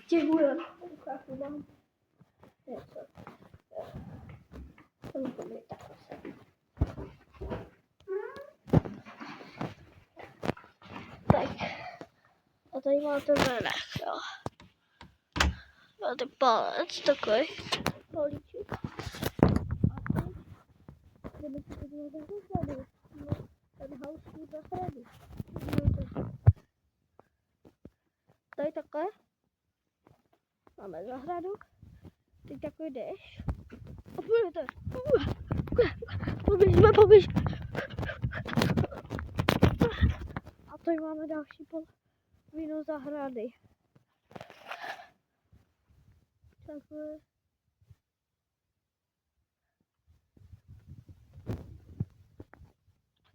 Stěhuje. Chápu, mám něco. Jsem to mi tak asi. Tak. A tady máte venech, jo. Máte palec takový. Políček. A teď jdeme si podívat na zahradu. Ten house zahrady. Tady takhle. Máme zahradu. Teď takový jdeš. A půjdete. Poběž. A tady máme další polovinu zahrady. Takhle.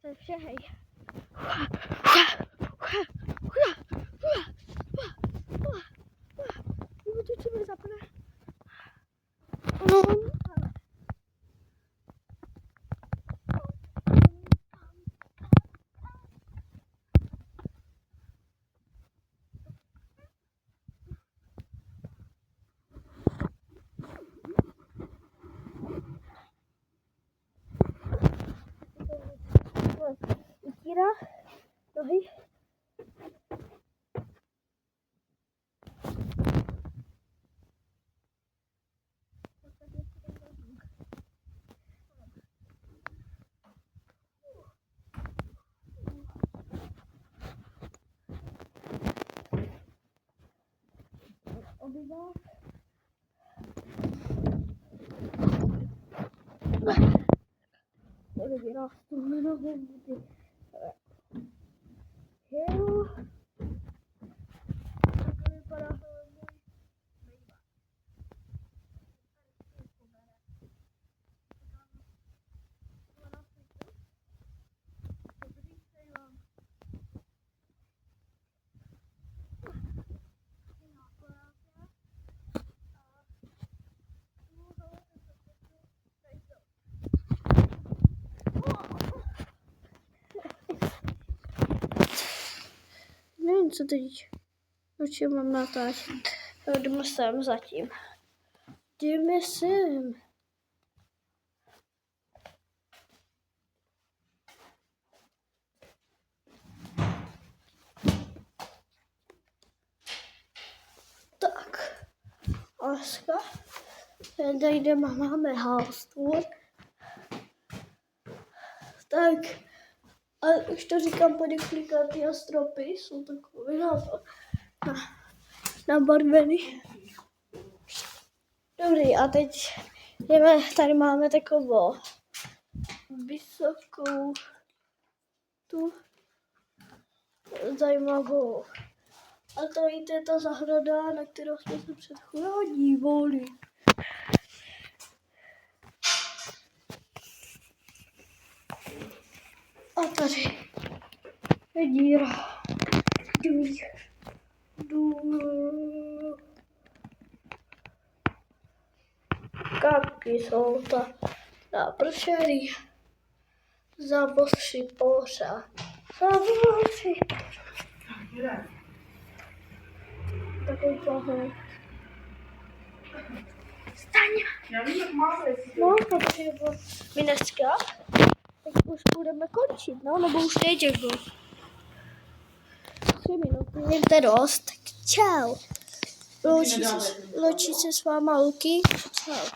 To je vše, hej. To se mi zapne. Utírá nohy. Obyvá. Tady vyrostou nohy. Jo. Tak vypadá můj bejva. Nevím, co teď, o čem mám natáčet. Jdeme sem zatím. Jdeme sem. Tak. Láska. Tady jdeme, máme house tour. Tak. A už to říkám, tady klikatý a stropy jsou takové nabarvený. Dobrý, a teď jdeme, tady máme takovou vysokou tu zajímavou. A tady je ta zahrada, na kterou jsme se před chvílí dívali. A tady je díra. Kapky jsou ta napršený. Zavosy pořád. Zavosy. Takový plahen. Staň! No, protože my dneska teď už budeme končit, no, nebo už teď jako 3 minuty, jste dost, tak čau. Loučí se s váma Luky, čau.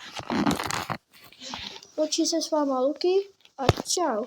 Loučí se s váma Luky a čau.